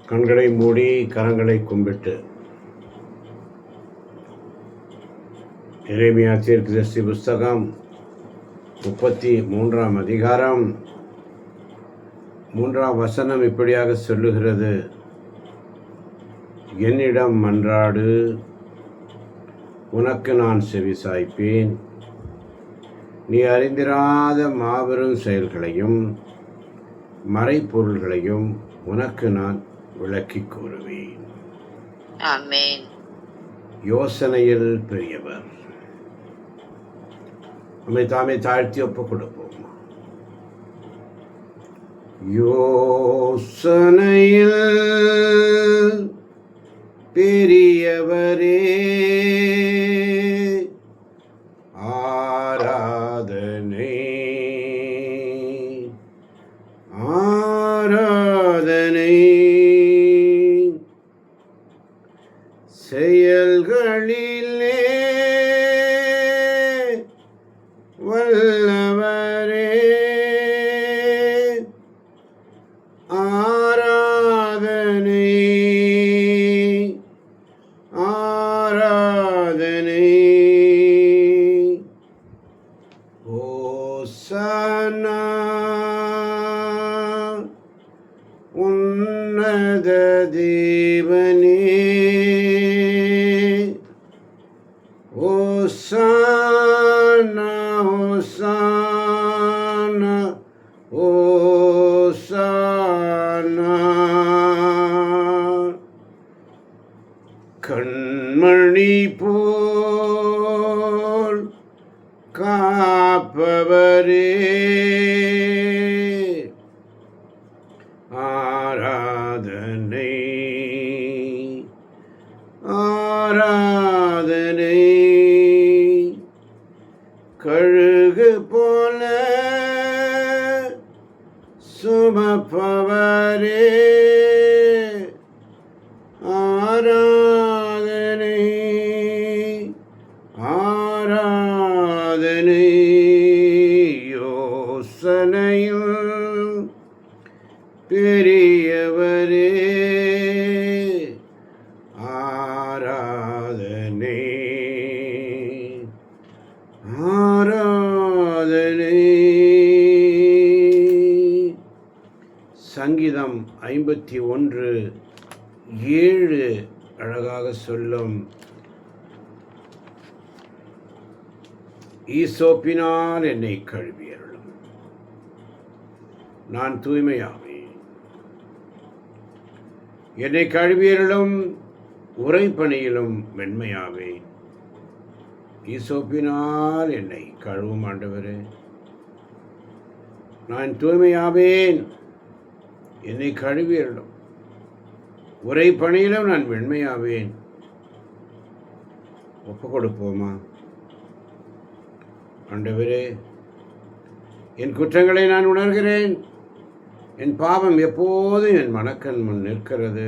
கண்களை மூடி கரங்களை கும்பிட்டு எரேமியா தீர்க்கதரிசி புஸ்தகம் 33ஆம் அதிகாரம் 3ஆம் வசனம் இப்படியாக சொல்லுகிறது: என்னிடம் மன்றாடு, உனக்கு நான் செவிசாய்ப்பேன். நீ அறிந்திராத மாபெரும் செயல்களையும் மறைப்பொருள்களையும் உனக்கு நான் விளக்கி கூறுவேன். ஆமென். யோசனையில் பெரியவர். நம்மை தாமே தாழ்த்தி ஒப்புக் கொடுப்போம். யோசனையில் பெரியவரே, ஆராதனை ஆராதனை. செயல்களிலே வல்லவரே, ஆராதனை ஆராதனை. ஓசன்னா உன்னத தேவனே, ஓசானா ஓசானா ஓசானா. கண்மணி போல் காப்பவரே, ஆராதனை ஆராதனை. கழுகு போல சுமப்பவரே, ஆராதனை ஆராதனை. யோசனையில் பெரியவரே, ஆராதனை ஆராதனை. சங்கீதம் 51:7 அழகாக சொல்லும்: ஈசோப்பினால் என்னை கழுவியருளும், நான் தூய்மையாவேன். என்னை கழுவியருளும், உறைபனியிலும் வெண்மையாவேன். ஈசோப்பினால் என்னை கழுவும் ஆண்டவரே, நான் தூய்மையாவேன். என்னை கழுவியருளும், உறைபனியிலும் நான் வெண்மையாவேன். ஒப்பு கொடுப்போமா? ஆண்டவரே, என் குற்றங்களை நான் உணர்கிறேன். என் பாவம் எப்போதும் என் மனக்கண் முன் நிற்கிறது.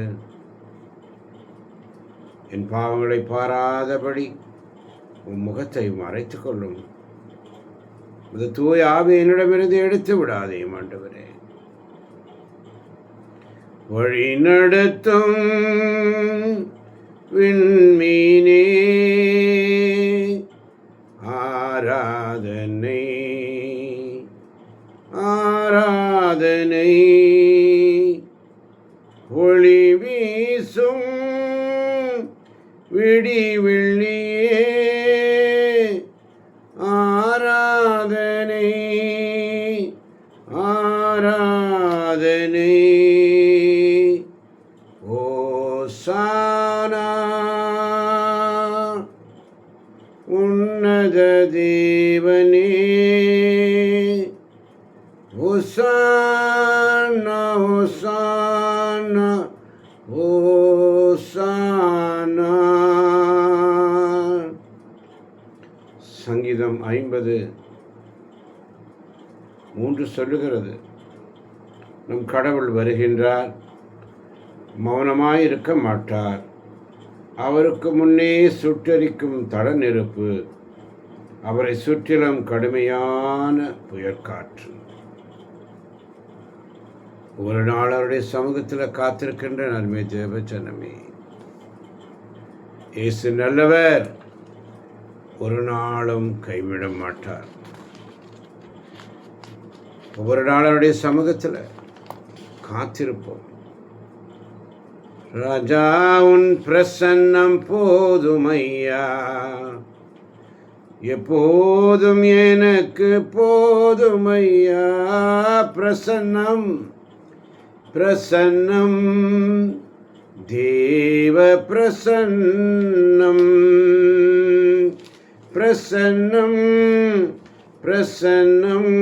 என் பாவங்களை பாராதபடி உன் முகத்தை மறைத்துக் கொள்ளும். இந்த தூய ஆவி என்னிடமிருந்து எடுத்து விடாதே ஆண்டவரே. வழி நடத்தும் விண்மீனே, ஆராதனை ஆராதனை. ஒளி வீசும் விடிவெள்ளியே, ஆராதனை ஆராதனை. ஓசானா உன்னத தேவனே, ஓசானா ஓசானா ஓசானா. சங்கீதம் 50:3 சொல்லுகிறது: நம் கடவுள் வருகின்றார், மௌனமாயிருக்க மாட்டார். அவருக்கு முன்னே சுட்டெரிக்கும் தட நெருப்பு, அவரை சுற்றிலும் கடுமையான புயற்காற்று. ஒரு நாள் அவருடைய சமூகத்தில் காத்திருக்கின்ற நன்மை தேவ ஜனமே, இயேசு நல்லவர், ஒரு நாளும் கைவிட மாட்டார். ஒவ்வொரு நாள் அவருடைய சமூகத்தில் காத்திருப்போம். ராஜா உன் பிரசன்னம் போதுமையா, எப்போதும் எனக்கு போதுமையா. பிரசன்னம் பிரசன்னம் தேவ பிரசன்னம், பிரசன்னம் பிரசன்னம்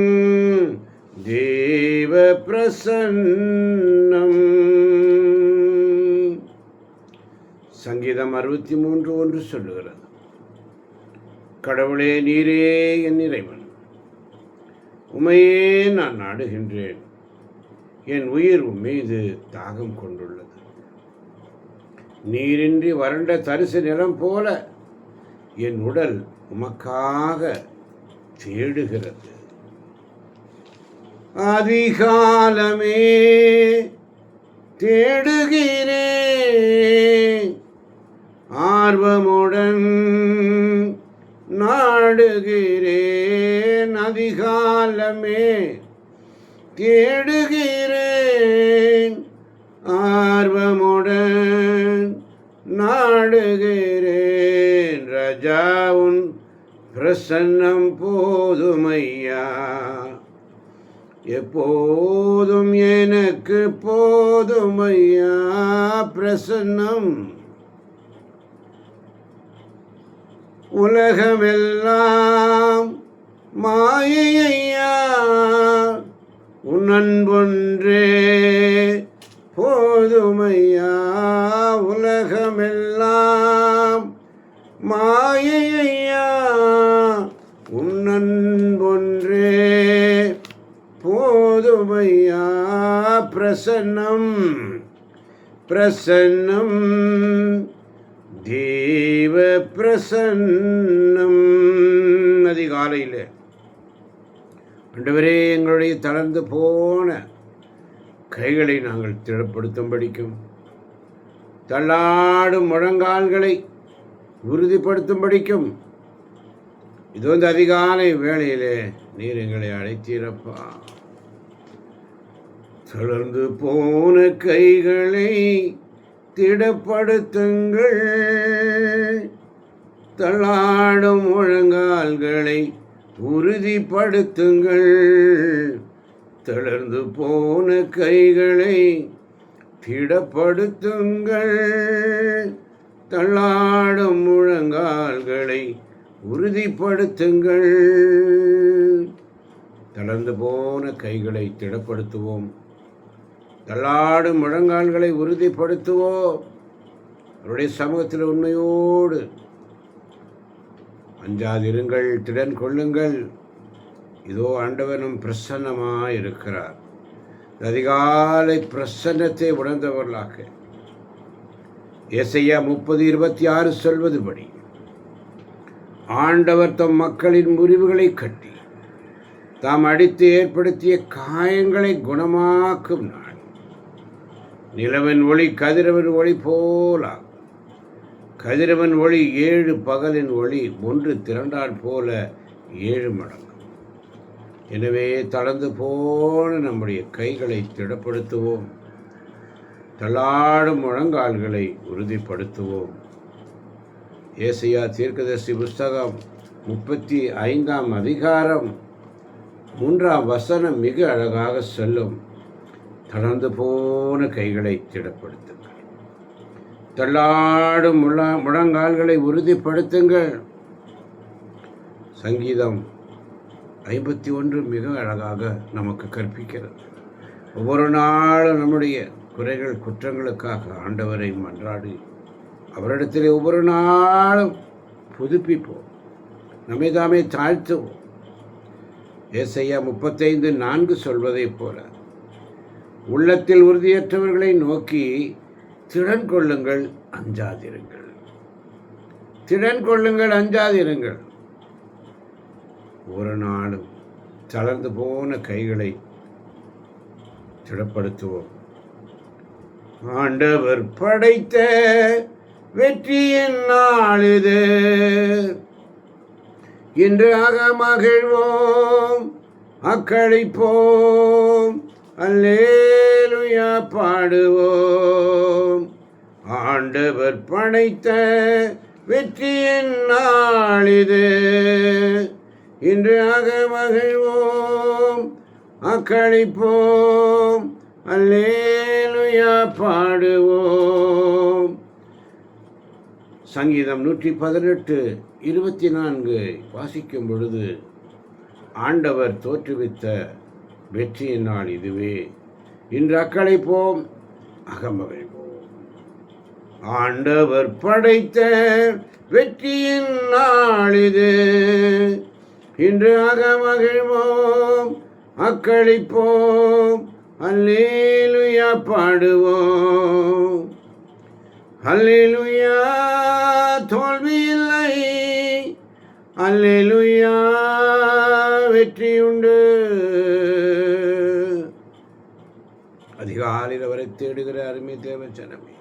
தேவ பிரசன்னம். சங்கீதம் 63:1 சொல்லுகிறது, கடவுளே நீரே என் இறைவன், உமையே நான் நாடுகின்றேன், என் உயிர் மீது தாகம் கொண்டுள்ளது. நீரின்றி வறண்ட தரிசு நிலம் போல என் உடல் உமக்காக தேடுகிறது. அதிகாலமே தேடுகிறேன், ஆர்வமுடன் நாடுகிறேன். அதிகாலமே தேடுகிறேன், ஆர்வமுடன் நாடுகிறேன். ராஜா உன் பிரசன்னம் போதுமையா, எப்போதும் எனக்கு போதுமையா. பிரசன்னம் உலகமெல்லாம் மாயையா, உன் அன்பொன்றே போதுமையா. உலகமெல்லாம் மாயையா, உன் அன்பொன்றே போதுமையா. பிரசன்னம் பிரசன்னம் தேவ பிரசன்னம். அதிகாலையில் ஆண்டவரே, எங்களுடைய தளர்ந்து போன கைகளை நாங்கள் திடப்படுத்தும்படிக்கும், தள்ளாடும் முழங்கால்களை உறுதிப்படுத்தும்படிக்கும் இது வந்து அதிகாலை வேளையிலே நீர் எங்களை அழைத்தீரப்பா. தளர்ந்து போன கைகளை திடப்படுத்துங்கள், தள்ளாடும் முழங்கால்களை உறுதிப்படுத்துங்கள். தளர்ந்து போன கைகளை திடப்படுத்துங்கள், தள்ளாடும் முழங்கால்களை உறுதிப்படுத்துங்கள். தளர்ந்து போன கைகளை திடப்படுத்துவோம், தள்ளாடும் முழங்கால்களை உறுதிப்படுத்துவோம். அவருடைய சமூகத்தில் உண்மையோடு அஞ்சாதிருங்கள், திடன் கொள்ளுங்கள். இதோ ஆண்டவனும் பிரசன்னமாக இருக்கிறார். அதிகாலை பிரசன்னத்தை உணர்ந்தவர்களாக ஏசாயா 30:26 சொல்வதுபடி, ஆண்டவர் தம் மக்களின் முறிவுகளை கட்டி தாம் அடித்து ஏற்படுத்திய காயங்களை குணமாக்கும் நாள். நிலவின் ஒளி கதிரவன் ஒளி போலாகும். கதிரவன் ஒளி 7 பகலின் ஒளி ஒன்று திரண்டால் போல 7 மடங்கு. எனவே தளர்ந்து போன நம்முடைய கைகளை திடப்படுத்துவோம், தள்ளாடும் முழங்கால்களை உறுதிப்படுத்துவோம். ஏசாயா தீர்க்கதரிசி புஸ்தகம் 35ஆம் அதிகாரம் 3ஆம் வசனம் மிக அழகாக சொல்லும், தளர்ந்து போன கைகளை திடப்படுத்துங்கள், தள்ளாடும் முழங்கால்களை உறுதிப்படுத்துங்கள். சங்கீதம் 51 மிக அழகாக நமக்கு கற்பிக்கிறது. ஒவ்வொரு நாளும் நம்முடைய குறைகள் குற்றங்களுக்காக ஆண்டவரை மன்றாடி அவரிடத்திலே ஒவ்வொரு நாளும் புதுப்பிப்போம், நம்மை தாமே தாழ்த்துவோம். ஏசாயா 35:4 சொல்வதைப் போல, உள்ளத்தில் உறுதியற்றவர்களை நோக்கி திடன் கொள்ளுங்கள், அஞ்சாதிருங்கள். திடன் கொள்ளுங்கள், அஞ்சாதிருங்கள். ஒரு நாளும் தளர்ந்து போன கைகளை திடப்படுத்துவோம். ஆண்டவர் படைத்த வெற்றியின் நாள் இது. இன்று மகிழ்வோம், அக்களிப்போம், அல்லேலூயா பாடுவோம். ஆண்டவர் படைத்த வெற்றியின் நாள் இது. இன்று மகிழ்வோம், அக்களிப்போம், அல்லேலூயா பாடுவோம். சங்கீதம் 118:24 வாசிக்கும் பொழுது, ஆண்டவர் தோற்றுவித்த வெற்றியின் நாள் இதுவே, இன்று அக்களிப்போம், அகமகிழ்வோம். ஆண்டவர் படைத்த வெற்றியின் நாள் இது. இன்று அகமகிழ்வோம், அக்களிப்போம், அல்லேலூயா பாடுவோம். அல்லேலூயா தோல்வியில்லை, அல்லேலூயா வெற்றியுண்டு. அதிகாலையில் அவரை தேடுகிற அருமை தேவஜனமே,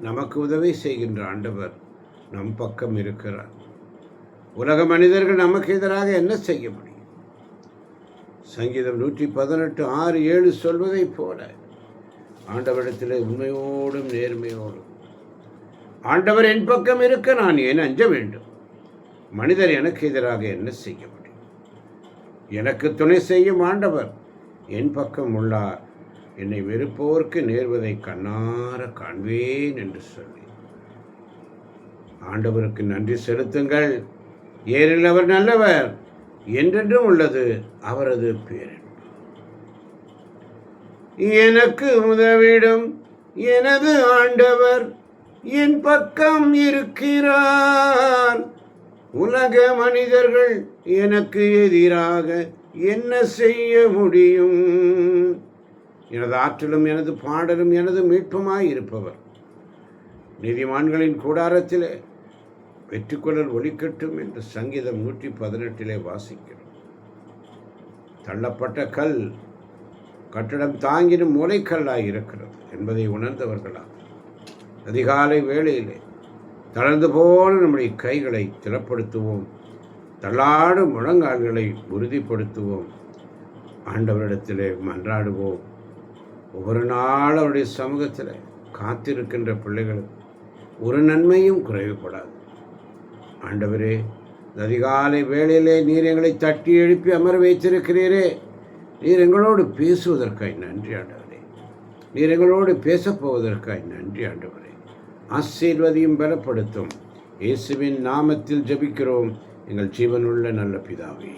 நமக்கு உதவி செய்கின்ற ஆண்டவர் நம் பக்கம் இருக்கிறார். உலக மனிதர்கள் நமக்கு எதிராக என்ன செய்ய முடியும்? சங்கீதம் 118:6-7 சொல்வதைப் போல ஆண்டவரிடத்தில் உண்மையோடும் நேர்மையோடும், ஆண்டவர் என் பக்கம் இருக்க நான் ஏன் அஞ்ச வேண்டும்? மனிதர் எனக்கு எதிராக என்ன செய்ய முடியும்? எனக்கு துணை செய்யும் ஆண்டவர் என் பக்கம் உள்ளார். என்னை வெறுப்போருக்கு நேர்வதை கண்ணார காண்பேன் என்று சொல்லி ஆண்டவருக்கு நன்றி செலுத்துங்கள். ஏனெனில் அவர் நல்லவர், என்றென்றும் உள்ளது அவரது பேரன்பு. எனக்கு உதவிடும் எனது ஆண்டவர் என் பக்கம் இருக்கிறார். உலக மனிதர்கள் எனக்கு எதிராக என்ன செய்ய முடியும்? எனது ஆற்றலும் எனது பாடலும் எனது மீட்புமாய் இருப்பவர். நீதிமான்களின் கூடாரத்திலே வெற்றிக்குழல் ஒலிக்கட்டும் என்று சங்கீதம் 118 வாசிக்கிறோம். தள்ளப்பட்ட கல் கட்டடம் தாங்கினும் மூளைக்கல்லாய் இருக்கிறது என்பதை உணர்ந்தவர்களாக அதிகாலை வேளையிலே தளர்ந்து போன நம்முடைய கைகளை திடப்படுத்துவோம், தள்ளாடும் முழங்கால்களை உறுதிப்படுத்துவோம், ஆண்டவரிடத்திலே மன்றாடுவோம். ஒவ்வொரு நாள் அவருடைய சமூகத்தில் காத்திருக்கின்ற பிள்ளைகளுக்கு ஒரு நன்மையும் குறைவுபடாது. ஆண்டவரே, அதிகாலை வேளையிலே நீர் எங்களை தட்டி எழுப்பி அமர வைத்திருக்கிறீரே, நீர் எங்களோடு பேசுவதற்காய் நன்றி ஆண்டவரே. நீர் எங்களோடு பேசப்போவதற்காய் நன்றி ஆண்டவரே. ஆசீர்வதியும் பலப்படுத்தும். இயேசுவின் நாமத்தில் ஜெபிக்கிறோம் எங்கள் ஜீவனுள்ள நல்ல பிதாவே.